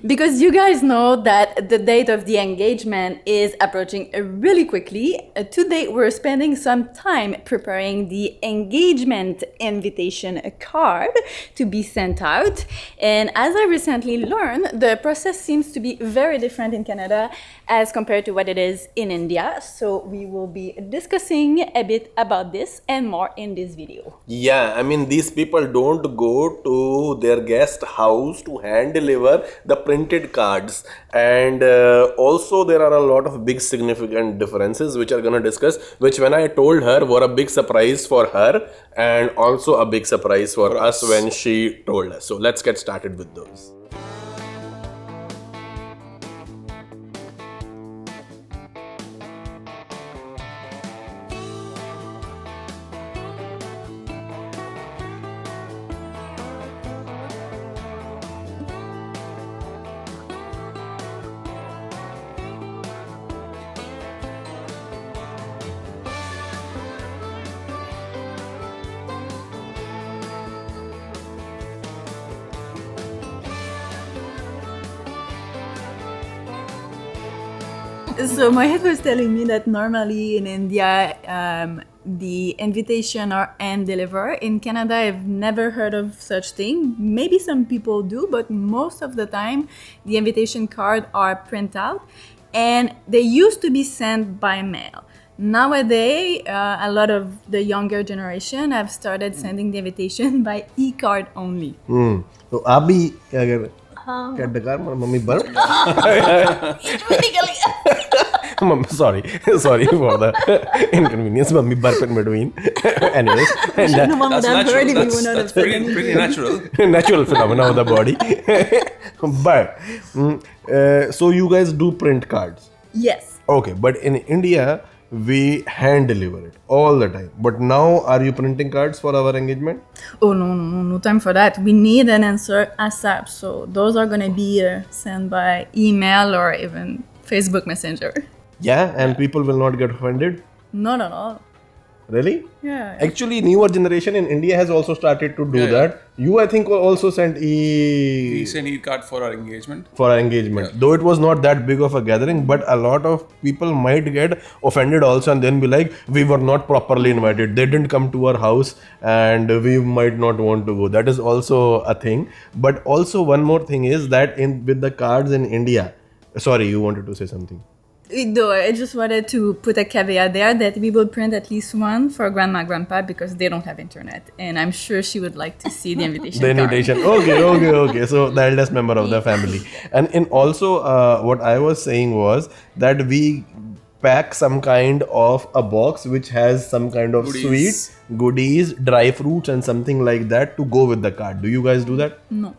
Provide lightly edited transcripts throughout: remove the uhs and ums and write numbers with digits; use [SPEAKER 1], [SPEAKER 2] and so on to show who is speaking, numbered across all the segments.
[SPEAKER 1] Because you guys know that the date of the engagement is approaching really quickly. Today, we're spending some time preparing the engagement invitation card to be sent out. And as I recently learned, the process seems to be very different in Canada as compared to what it is in India. So we will be discussing a bit about this and more in this video.
[SPEAKER 2] Yeah, I mean, these people don't go to their guest house to hand deliver the printed cards. And also, there are a lot of big significant differences which are going to discuss, which when I told her were a big surprise for her and also a big surprise for us when she told us. So let's get started with those.
[SPEAKER 1] So my head was telling me that normally in India, the invitation are hand deliver. In Canada, I've never heard of such thing. Maybe some people do, but most of the time, the invitation card are print out, and they used to be sent by mail. Nowadays, a lot of the younger generation have started sending the invitation by e-card only.
[SPEAKER 2] तो आप भी क्या कर रहे हैं? क्या डकार mummy बर्फ sorry for the inconvenience. Mummy burp in between. Anyways, and
[SPEAKER 3] That's natural. That's pretty natural.
[SPEAKER 2] natural phenomena of the body. But so you guys do print cards.
[SPEAKER 1] Yes.
[SPEAKER 2] Okay, but in India we hand deliver it all the time. But now are you printing cards for our engagement?
[SPEAKER 1] Oh, no time for that. We need an answer ASAP. So those are going to be sent by email or even Facebook Messenger.
[SPEAKER 2] Yeah, and people will not get offended?
[SPEAKER 1] Not at all.
[SPEAKER 2] Really?
[SPEAKER 1] Yeah.
[SPEAKER 2] Actually, newer generation in India has also started to do that. You, I think, also sent
[SPEAKER 3] We sent e-card for our engagement.
[SPEAKER 2] for our engagement. Though it was not that big of a gathering, but a lot of people might get offended also and then be like, we were not properly invited. They didn't come to our house and we might not want to go. That is also a thing. But also one more thing is that with the cards in India, sorry, you wanted to say something.
[SPEAKER 1] No, I just wanted to put a caveat there that we will print at least one for grandma, grandpa because they don't have internet. And I'm sure she would like to see the invitation
[SPEAKER 2] The
[SPEAKER 1] card.
[SPEAKER 2] invitation. Okay. So the eldest member of the family. And also what I was saying was that we pack some kind of a box which has some kind of sweets, goodies, dry fruits and something like that to go with the card. Do you guys do that?
[SPEAKER 1] No.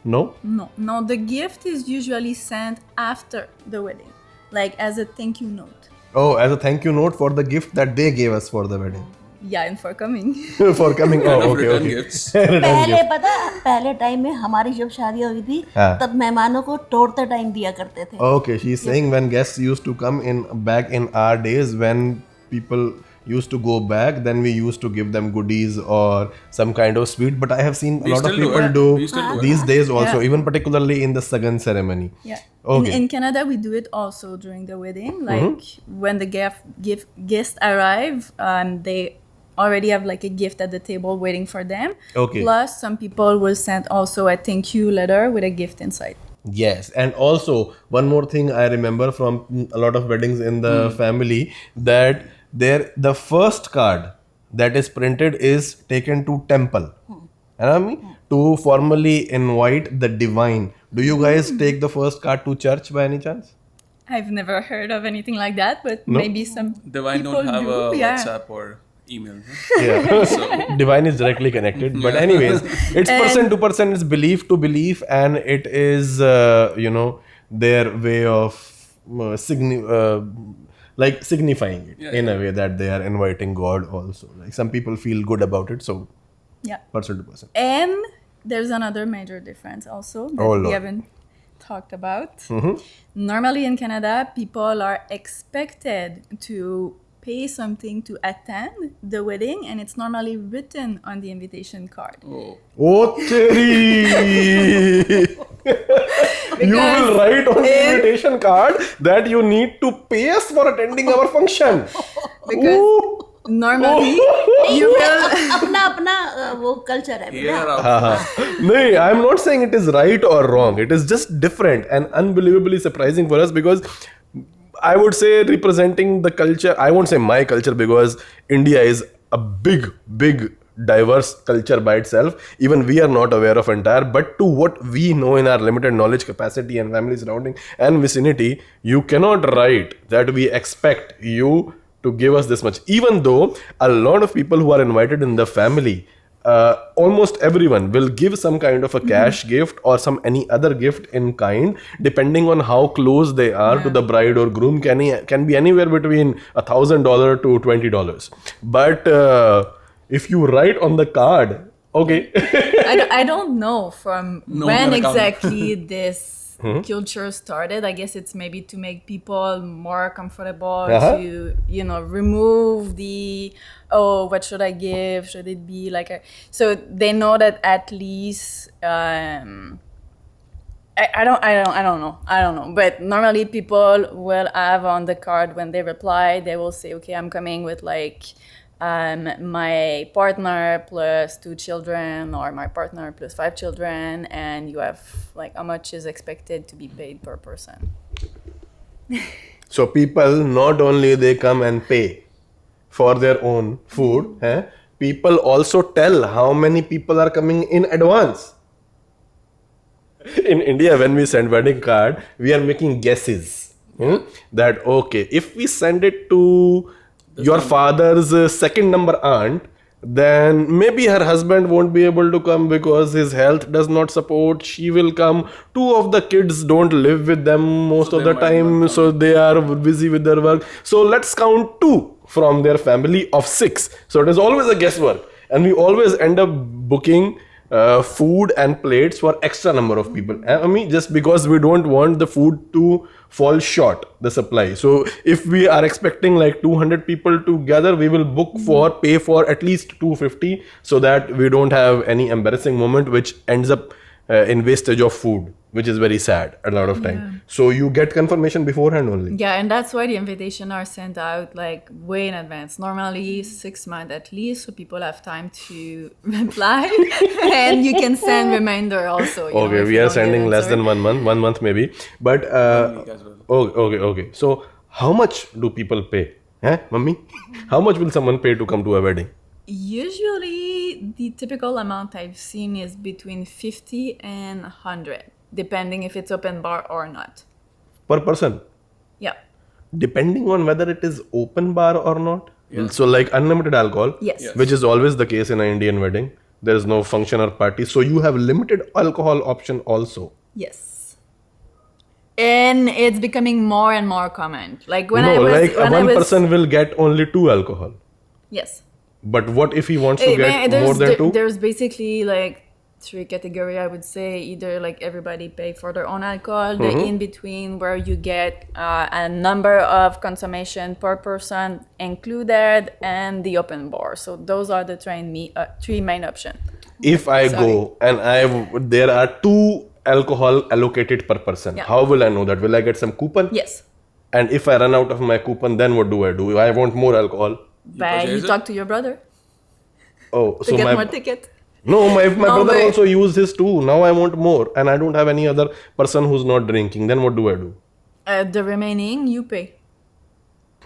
[SPEAKER 2] No?
[SPEAKER 1] No, the gift is usually sent after the wedding, like as a thank you note.
[SPEAKER 2] Oh, as a thank you note for the gift that they gave us for the wedding.
[SPEAKER 1] Yeah, and for coming.
[SPEAKER 2] For coming. Oh, okay.
[SPEAKER 3] Return gifts.
[SPEAKER 4] पहले time में हमारी जब शादी हुई थी तब मेहमानों को तोड़ते टाइम दिया करते थे.
[SPEAKER 2] Okay, she's saying when guests used to come back in our days when people used to go back, then we used to give them goodies or some kind of sweet. But I have seen a lot of people do these days also, even particularly in the Sagan ceremony.
[SPEAKER 1] Yeah.
[SPEAKER 2] Okay.
[SPEAKER 1] In Canada, we do it also during the wedding. Like when the guests arrive, they already have like a gift at the table waiting for them.
[SPEAKER 2] Okay.
[SPEAKER 1] Plus, some people will send also a thank you letter with a gift inside.
[SPEAKER 2] Yes, and also one more thing I remember from a lot of weddings in the family that the first card that is printed is taken to temple. To formally invite the divine. Do you guys take the first card to church by any chance?
[SPEAKER 1] I've never heard of anything like that, but
[SPEAKER 2] No?
[SPEAKER 1] maybe some
[SPEAKER 3] Divine
[SPEAKER 1] people
[SPEAKER 3] don't have
[SPEAKER 1] do.
[SPEAKER 3] a
[SPEAKER 1] Yeah.
[SPEAKER 3] WhatsApp or email.
[SPEAKER 2] Yeah. Divine is directly connected. But anyways, it's person to person, it's belief to belief, and it is, their way of signifying it in a way that they are inviting God also. Like some people feel good about it, so
[SPEAKER 1] Yeah.
[SPEAKER 2] person to person.
[SPEAKER 1] And there's another major difference also that
[SPEAKER 2] Oh,
[SPEAKER 1] we
[SPEAKER 2] Lord.
[SPEAKER 1] haven't talked about. Normally in Canada, people are expected to pay something to attend the wedding, and it's normally written on the invitation card.
[SPEAKER 2] Oh, Cherry! You will write on the invitation card that you need to pay us for attending our function.
[SPEAKER 1] Because normally you will.
[SPEAKER 4] अपना अपना वो culture है बेटा।
[SPEAKER 2] No, I'm not saying it is right or wrong. It is just different and unbelievably surprising for us because I would say representing the culture, I won't say my culture because India is a big, diverse culture by itself. Even we are not aware of entire, but to what we know in our limited knowledge capacity and family surrounding and vicinity, you cannot write that we expect you to give us this much. Even though a lot of people who are invited in the family, almost everyone will give some kind of a cash gift or some any other gift in kind, depending on how close they are to the bride or groom. Can be anywhere between $1,000 to $20. But if you write on the card, okay.
[SPEAKER 1] I don't know from
[SPEAKER 3] No,
[SPEAKER 1] when
[SPEAKER 3] not account.
[SPEAKER 1] exactly this culture started. I guess it's maybe to make people more comfortable to, remove the, oh, what should I give? Should it be like a... So they know that at least... I don't know. But normally people will have on the card when they reply, they will say, okay, I'm coming with like... my partner plus 2 children or my partner plus 5 children, and you have like how much is expected to be paid per person.
[SPEAKER 2] So people not only they come and pay for their own food, people also tell how many people are coming in advance. In India, when we send wedding card, we are making guesses that okay, if we send it to your father's second number aunt, then maybe her husband won't be able to come because his health does not support. She will come. 2 of the kids don't live with them most of the time, so they are busy with their work. So let's count 2 from their family of 6. So it is always a guesswork, and we always end up booking food and plates for extra number of people. I mean, just because we don't want the food to fall short, the supply. So if we are expecting like 200 people to gather, we will pay for at least 250 so that we don't have any embarrassing moment which ends up in wastage of food, which is very sad a lot of time. So you get confirmation beforehand only.
[SPEAKER 1] Yeah, and that's why the invitations are sent out like way in advance. Normally 6 months at least, so people have time to reply, and you can send reminder also.
[SPEAKER 2] Okay, we are sending less than 1 month, 1 month maybe. But okay. So how much do people pay? Mummy? How much will someone pay to come to a wedding?
[SPEAKER 1] Usually, the typical amount I've seen is between 50 and 100, depending if it's open bar or not.
[SPEAKER 2] Per person?
[SPEAKER 1] Yeah.
[SPEAKER 2] Depending on whether it is open bar or not. So like unlimited alcohol,
[SPEAKER 1] Yes.
[SPEAKER 2] which is always the case in an Indian wedding. There is no function or party. So you have limited alcohol option also.
[SPEAKER 1] Yes. And it's becoming more and more common. Like when
[SPEAKER 2] one person will get only 2 alcohol.
[SPEAKER 1] Yes.
[SPEAKER 2] But what if he wants to get more than 2?
[SPEAKER 1] There's basically like 3 categories, I would say. Either like everybody pay for their own alcohol, the in between where you get a number of consumption per person included, and the open bar. So those are the 3 main options.
[SPEAKER 2] If I go and there are 2 alcohol allocated per person, how will I know that? Will I get some coupon?
[SPEAKER 1] Yes.
[SPEAKER 2] And if I run out of my coupon, then what do? I want more alcohol.
[SPEAKER 1] But you talk to your brother
[SPEAKER 2] Oh,
[SPEAKER 1] to
[SPEAKER 2] so
[SPEAKER 1] get more ticket.
[SPEAKER 2] No, my brother
[SPEAKER 1] but-
[SPEAKER 2] also used his too. Now I want more, and I don't have any other person who's not drinking. Then what do I do?
[SPEAKER 1] The remaining you pay.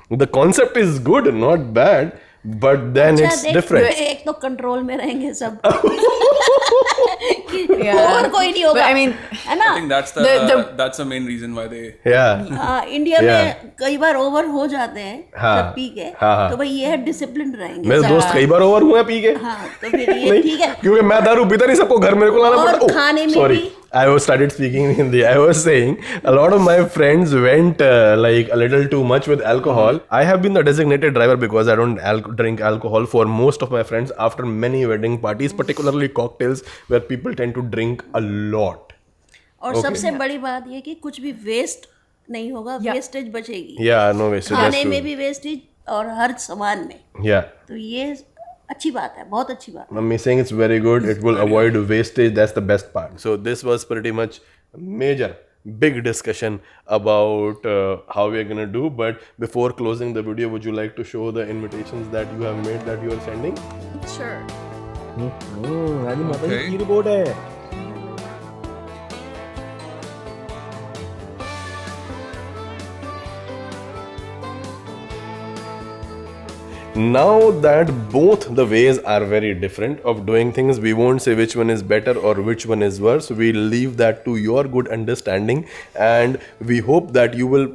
[SPEAKER 2] The concept is good, not bad, but then it's different.
[SPEAKER 4] एक तो control में रहेंगे सब
[SPEAKER 1] Yeah.
[SPEAKER 4] और कोई नहीं होगा
[SPEAKER 1] But I mean,
[SPEAKER 4] है ना
[SPEAKER 3] I think that's
[SPEAKER 1] The-
[SPEAKER 3] that's the main reason why they.
[SPEAKER 2] Yeah.
[SPEAKER 4] India में कई बार ओवर हो जाते हैं
[SPEAKER 2] हाँ,
[SPEAKER 4] सब पी के
[SPEAKER 2] हाँ।
[SPEAKER 4] तो भाई ये है डिसिप्लिन रहेंगे
[SPEAKER 2] मेरे दोस्त कई बार ओवर हुए पी के
[SPEAKER 4] हाँ तो फिर ये ठीक है
[SPEAKER 2] क्योंकि मैं दारू पीता नहीं, सबको घर मेरे को लाना
[SPEAKER 4] और
[SPEAKER 2] पड़ता।
[SPEAKER 4] खाने में
[SPEAKER 2] Sorry,
[SPEAKER 4] भी-
[SPEAKER 2] I was started speaking in Hindi. I was saying a lot of my friends went like a little too much with alcohol. I have been the designated driver because I don't drink alcohol for most of my friends after many wedding parties, particularly cocktails where people tend to drink a lot.
[SPEAKER 4] और सबसे बड़ी बात ये कि कुछ भी waste नहीं होगा
[SPEAKER 1] Yeah.
[SPEAKER 4] वेस्टेज बचेगी
[SPEAKER 2] Yeah, no wastage.
[SPEAKER 4] खाने
[SPEAKER 2] that's
[SPEAKER 4] में
[SPEAKER 2] true.
[SPEAKER 4] भी वेस्टेज और हर सामान में,
[SPEAKER 2] Yeah.
[SPEAKER 4] तो ये अच्छी बात है, बहुत अच्छी बात है।
[SPEAKER 2] Mummy saying it's very good. It will avoid wastage. That's the best part. So this was pretty much major, big discussion about how we are gonna do. But before closing the video, would you like to show the invitations that you have made that you are sending?
[SPEAKER 1] Sure.
[SPEAKER 2] आज माता जी
[SPEAKER 3] Okay.
[SPEAKER 2] की report है. Now that both the ways are very different of doing things, we won't say which one is better or which one is worse. We'll leave that to your good understanding, and we hope that you will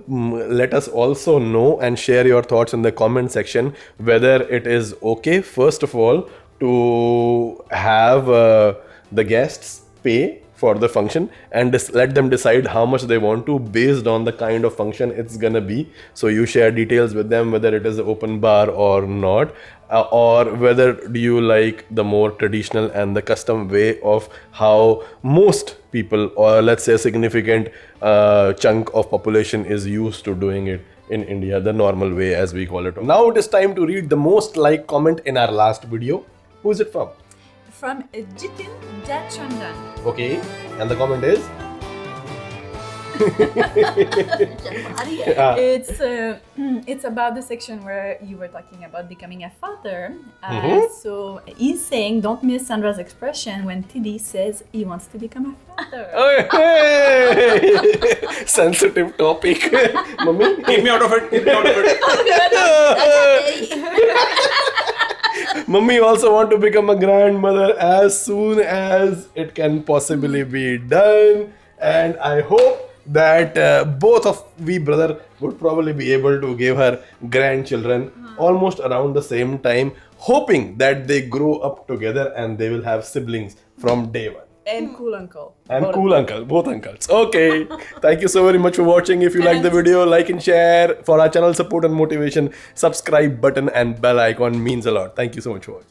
[SPEAKER 2] let us also know and share your thoughts in the comment section whether it is okay, first of all, to have the guests pay for the function and let them decide how much they want to based on the kind of function it's gonna be. So you share details with them whether it is an open bar or not, or whether do you like the more traditional and the custom way of how most people, or let's say a significant chunk of population is used to doing it in India, the normal way as we call it. Now it is time to read the most liked comment in our last video. Who is it from?
[SPEAKER 1] From Jitin Jachandan.
[SPEAKER 2] Okay, and the comment is?
[SPEAKER 1] It's about the section where you were talking about becoming a father. So he's saying, don't miss Sandra's expression when TD says he wants to become a father.
[SPEAKER 2] Hey! Sensitive topic. Mummy?
[SPEAKER 3] Keep me out of it. Keep me out of it.
[SPEAKER 2] Mummy also want to become a grandmother as soon as it can possibly be done. And I hope that both of we brother would probably be able to give her grandchildren almost around the same time, hoping that they grow up together and they will have siblings from day one.
[SPEAKER 1] And cool uncle.
[SPEAKER 2] And cool uncle, both uncles. Okay. Thank you so very much for watching. If you like the video, like and share. For our channel support and motivation, subscribe button and bell icon means a lot. Thank you so much for watching.